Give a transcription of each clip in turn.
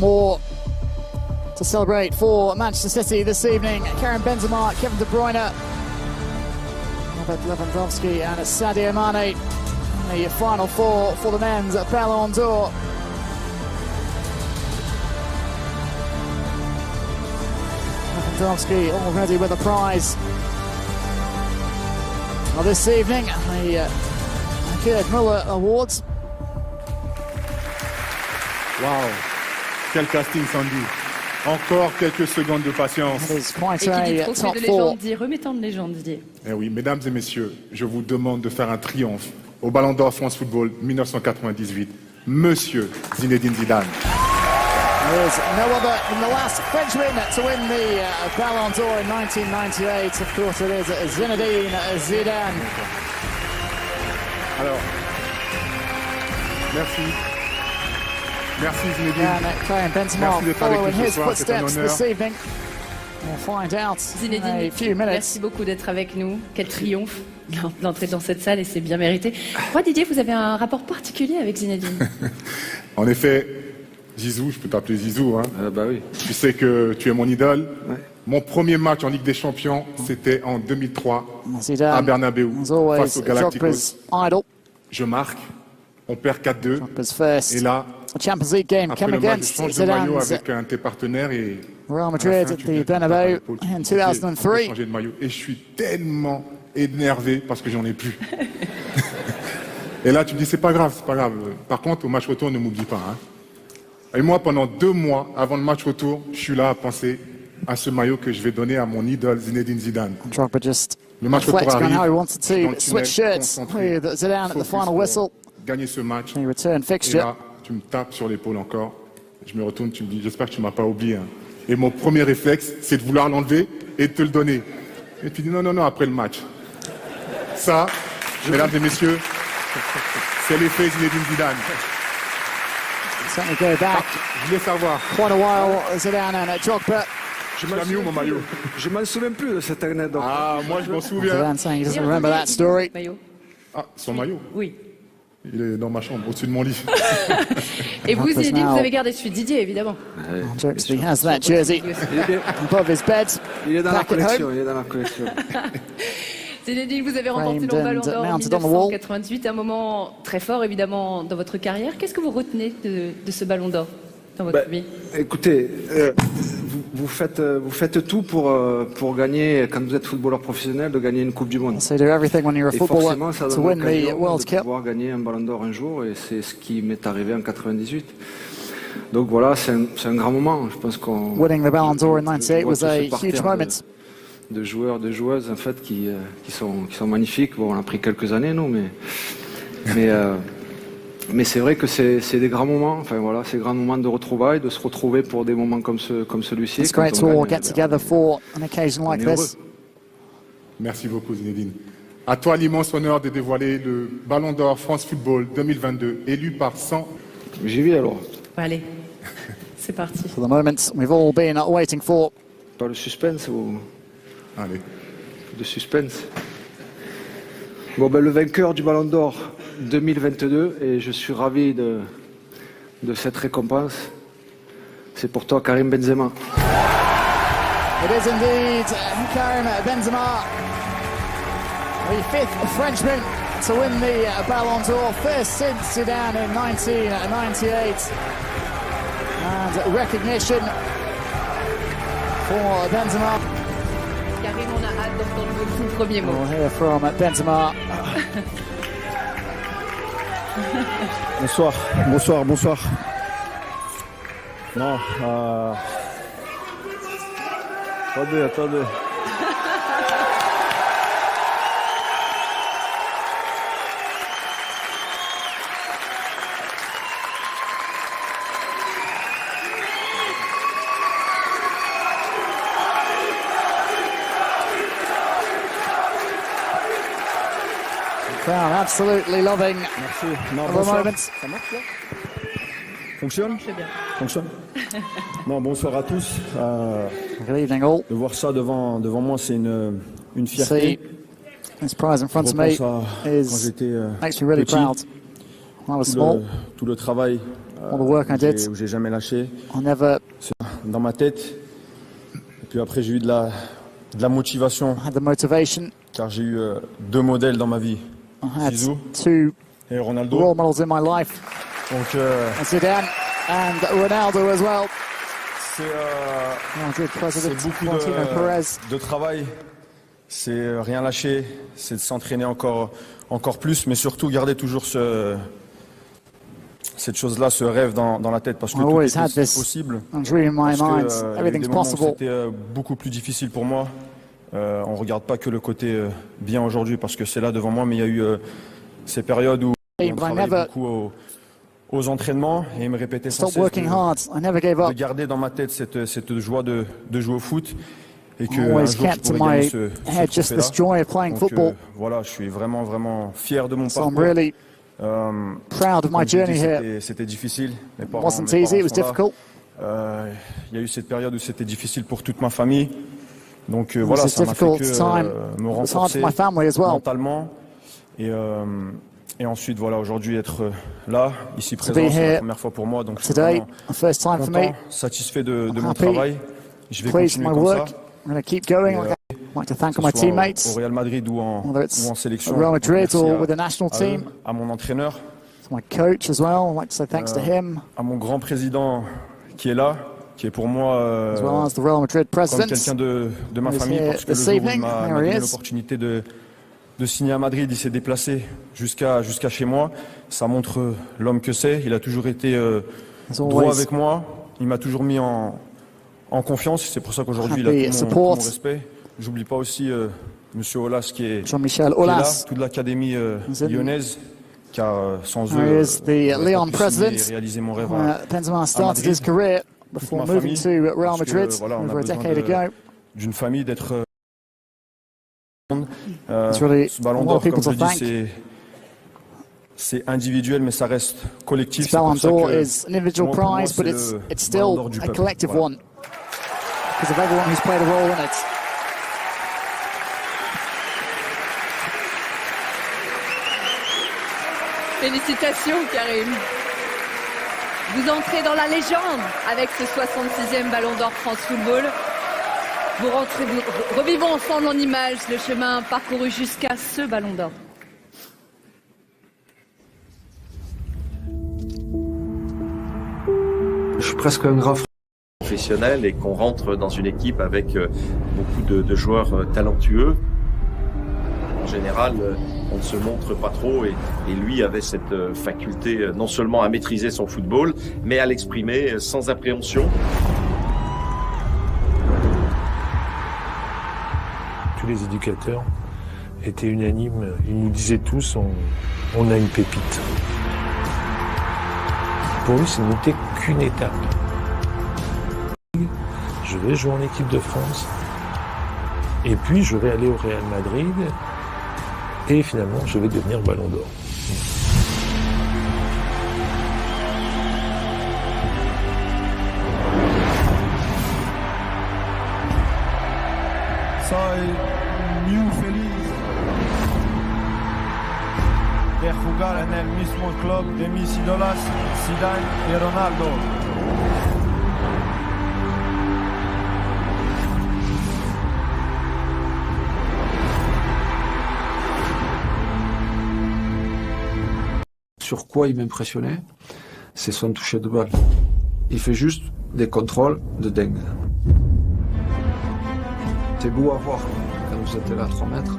More to celebrate for Manchester City this evening. Karim Benzema, Kevin De Bruyne, Robert Lewandowski and Sadio Mane. The final four for the men's Ballon d'Or. Lewandowski already with a prize. Well, this evening, the Gerd Müller Awards. Wow, quel casting, Sandy. Encore quelques secondes de patience. It is quite Et qui dit a trophée top de four. légende dit remettant de légende, Didier. Eh oui, mesdames et messieurs, je vous demande de faire un triomphe au Ballon d'Or France Football 1998. Monsieur Zinedine Zidane. There is no other than the last Frenchman to win the Ballon d'Or in 1998. Of course, it is Zinedine Zidane. Alors, merci. Merci Zinedine. And Karim Benzema Merci d'être avec following nous ce his soir, c'est un footsteps honneur. this evening. We'll find out in Zinedine, a few minutes. merci beaucoup d'être avec nous. Quel triomphe d'entrer dans cette salle et c'est bien mérité. Moi, Didier, vous avez un rapport particulier avec Zinedine. En effet, Zizou, je peux t'appeler Zizou, hein. Bah oui. Tu sais que tu es mon idole. Ouais. Mon premier match en Ligue des Champions, c'était en 2003 à Zidane Bernabeu was always face aux Galacticos. Drogba's idol. Je marque, on perd 4-2. Drogba's first Et là, Champions League game après came le match, je against change de maillot Zidane's avec un de tes partenaires et Real à la Madrid fin, at tu the viens, tu me tapes à Bernabeu l'épaule, tu me in dis, Didier, faut 2003. changer de maillot. Et je suis tellement énervé parce que j'en ai plus. Et là, tu me dis, c'est pas grave, c'est pas grave. Par contre, au match retour, ne m'oublie pas. Hein. Et moi, pendant 2 mois avant le match retour, je suis là à penser à ce maillot que je vais donner à mon idole Zinedine Zidane. Drogba just Le match retour reflecting on arrive. how he wanted je suis dans to le switch tunnel, shirts concentré, with Zidane at the focus final pour whistle. gagner ce match. The return Et fixture. là, tu me tapes sur l'épaule encore. Je me retourne, tu me dis, j'espère que tu m'as pas oublié. Hein. Et mon premier réflexe, c'est de vouloir l'enlever et de te le donner. Et tu dis, non, non, non, après le match. Ça, mesdames et messieurs, c'est l'effet Zinedine Zidane. Certainly go back Je voulais savoir. quite a while, Zidane and Drogba. Tu l'as mis où, mon maillot? Je m'en souviens plus de cette anecdote. Ah, moi, je m'en souviens. Zidane saying he doesn't Et remember that story. Maillot. Ah, son maillot. Oui. Il est dans ma chambre, au-dessus de mon lit. Et vous, Drogba's Zinedine, now- vous avez gardé celui de Didier, évidemment. Jokes he has that jersey above his bed. Il est dans la Back at collection, home. il est dans la collection. Zinedine, vous avez remporté le Framed Ballon and d'Or en mounted on the wall. 1998, un moment très fort, évidemment, dans votre carrière. Qu'est-ce que vous retenez de ce Ballon d'Or dans votre vie? Écoutez, vous faites tout pour gagner, quand vous êtes footballeur professionnel, de gagner une Coupe du Monde. So you do everything when you're a Et footballer forcément, ça to donne win the l'occasion World de Cup. pouvoir gagner un Ballon d'Or un jour, et c'est ce qui m'est arrivé en 98. Donc voilà, c'est un grand moment. Je pense qu'on Winning the Ballon d'Or in 98 je vois was tout a ce huge parterre moment. de joueurs, de joueuses en fait qui sont magnifiques. Bon, on a pris quelques années nous, mais c'est vrai que c'est des grands moments. Enfin voilà, c'est des grands moments de retrouvailles, de se retrouver pour des moments comme celui-ci. It's Quand great on to all gagne, get together for an occasion like on est this. Merci beaucoup, Zinedine. À toi l'immense honneur de dévoiler le Ballon d'Or France Football 2022, élu par 100. J'y vais alors. Allez, c'est parti. For the moment we've all been waiting for. Pas le suspense ou Allez. de suspense. Bon ben le vainqueur du Ballon d'Or 2022, et je suis ravi de cette récompense. C'est pour toi, Karim Benzema. It is indeed Karim Benzema, the 5th Frenchman to win the Ballon d'Or, first since Zidane in 1998. And recognition for Benzema. Karim, on a hâte d'entendre vos tout premiers mots. We'll hear from Benzema. Bonsoir, bonsoir, bonsoir. Non, attendez. Crowd absolutely loving Merci. Non, the bonsoir. moment. Ça marche là? Fonctionne? C'est bien. Fonctionne. Non, bonsoir à tous. Good evening all. De voir ça devant moi, c'est une See fierté. this prize in front of Je me repense à quand is j'étais makes me really petit, proud. When I was small, tout le travail all the work I did. où j'ai jamais lâché. I never Dans ma tête. Et puis après, j'ai eu de la motivation, had the motivation. car j'ai eu 2 modèles dans ma vie, I had Zizou 2 et role Ronaldo. models in my life, Donc Zidane and Ronaldo as well. c'est Madrid president beaucoup Florentino Perez. de travail, c'est rien lâcher, c'est de s'entraîner encore plus, mais surtout garder toujours cette chose-là, ce rêve dans la tête, parce que I tout always est had this possible. dream in my Parce que, mind. il y a eu Everything's des moments où possible. c'était beaucoup plus difficile pour moi. On regarde pas que le côté bien aujourd'hui, parce que c'est là devant moi, mais il y a eu ces périodes où on But I travaillait never beaucoup aux entraînements, et il me répétait sans stopped cesse working hard. I never gave de up. garder dans ma tête cette joie de jouer au foot, et que I un always jour je kept in pourrais my gagner ce head just this trophée-là. joy of playing Donc, football. voilà, je suis vraiment fier de mon So I'm parcours. really Euh, proud of my comme je journey dis, here. c'était difficile. Mes It parents, wasn't mes easy, it was parents sont là. difficult. Il y a eu cette période où c'était difficile pour toute ma famille. Donc It voilà, was a ça m'a fait difficult time. me It was hard renforcer for my family as well. mentalement. Et ensuite, voilà, aujourd'hui, être là, ici be présent, c'est here la première fois pour moi. Donc je suis Today, vraiment the first time for me. content, satisfait de mon happy, travail. Je vais Pleased with continuer my comme work. ça. I'm going to keep going. Et, I'd like to thank Que all my ce soit teammates, au Real Madrid ou whether it's en sélection. at Real Madrid Merci or à- with the national à eux, team. à mon entraîneur, To my coach as well. I'd like to say thanks to him, à mon grand président qui est là, qui est pour moi as well as the Real Madrid comme president. quelqu'un de ma He's famille, here parce que le this jour où il evening. m'a There he donné is. l'opportunité de signer à Madrid, il s'est déplacé jusqu'à chez moi. Ça montre l'homme que c'est. Il a toujours été As droit always, avec moi. Il m'a toujours mis en confiance. C'est pour ça qu'aujourd'hui, il Happy a tout support. mon respect. J'oublie pas aussi Monsieur Aulas qui est Jean-Michel là, Aulas, toute l'académie Is in- lyonnaise, car sans There eux, is the j'aurais pas Lyon pu signer president. et réaliser mon rêve. Benzema started Madrid. his career before ma moving famille, to Real parce que, Madrid voilà, on a over a besoin decade ago. d'une famille, d'être It's really ce ballon a lot d'or, of people comme to je dis, thank. c'est individuel, mais ça reste collectif. This C'est Ballon pour ça d'Or que, is an individual moi, pour moi, prize, but c'est it's le it's Ballon still d'Or du a peuple. collective Voilà. one because of everyone who's played a role in it. Félicitations, Karim. Vous entrez dans la légende avec ce 66e Ballon d'Or France Football. Revivons ensemble en images le chemin parcouru jusqu'à ce Ballon d'Or. Je suis presque un grand professionnel et qu'on rentre dans une équipe avec beaucoup de joueurs talentueux. En général, on ne se montre pas trop et lui avait cette faculté non seulement à maîtriser son football, mais à l'exprimer sans appréhension. Tous les éducateurs étaient unanimes, ils nous disaient tous on a une pépite. Pour lui, ce n'était qu'une étape. Je vais jouer en équipe de France et puis je vais aller au Real Madrid et finalement je vais devenir Ballon d'Or. Soy muy feliz de jugar en el mismo club de mis ídolos, Zidane y Ronaldo. Sur quoi il m'impressionnait, c'est son toucher de balle. Il fait juste des contrôles de dingue. C'est beau à voir quand vous êtes là à 3 mètres.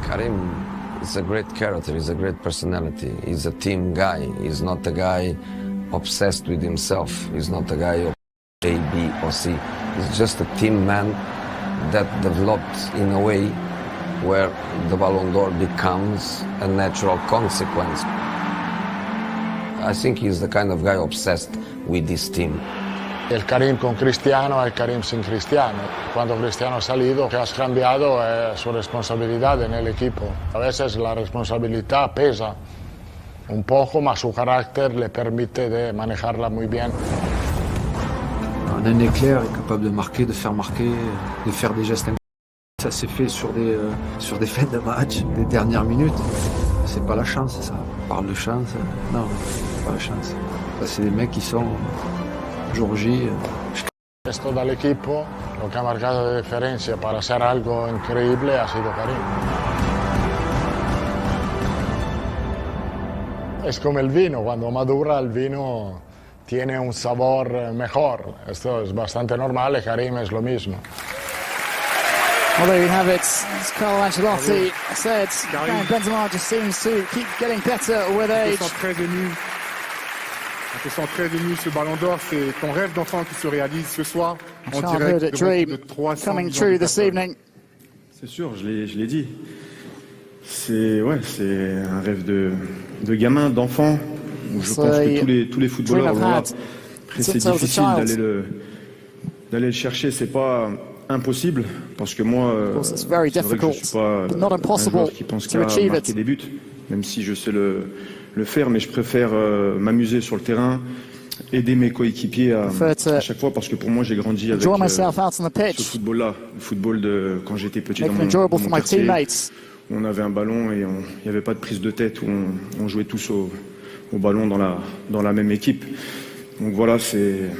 Karim is a great character, he's a great personality. He's a team guy. He's not a guy obsessed with himself. He's not a guy of A, B or C. He's just a team man that developed in a way where the Ballon d'Or becomes a natural consequence. I think he's the kind of guy obsessed with this team. El Karim con Cristiano, el Karim sin Cristiano. Cuando Cristiano ha salido, que has cambiado su responsabilidad en el equipo. A veces la responsabilidad pesa un poco, mas su carácter le permite de manejarla muy bien. Un éclair est capable de marquer, de faire des gestes incroyables. Ça s'est fait sur des fins de match, des dernières minutes. C'est pas la chance, ça. On parle de chance. Non, c'est pas la chance. Ça, c'est des mecs qui sont jour J. Esto del equipo, lo que ha marcado de diferencia para hacer algo increíble ha sido Karim. Es como el vino, cuando madura el vino tiene un sabor mejor. Esto es bastante normal y Karim es lo mismo. Well, there you have it. As Carlo Ancelotti said, Karim Benzema just seems to keep getting better with age. On te sent très ému, ce ballon d'or, c'est ton rêve d'enfant qui se réalise ce soir en Childhood direct dream de 300 coming millions true de this personnes. evening. C'est sûr, je l'ai dit. C'est un rêve de gamin, d'enfant. Je pense que tous les footballeurs l'ont là. Après, c'est difficile d'aller le chercher. C'est pas impossible parce que moi, c'est vrai que je suis pas un joueur qui pense qu'à marquer des buts, même si je sais le faire, mais je préfère m'amuser sur le terrain, aider mes coéquipiers à chaque fois, parce que pour moi j'ai grandi avec ce football-là, le football de quand j'étais petit dans mon quartier. On avait un ballon et il n'y avait pas de prise de tête, où on jouait tous au ballon dans la même équipe. Donc voilà, c'est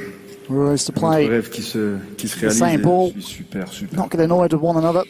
un rêve qui se réalise. Je suis super. Not getting annoyed with one another.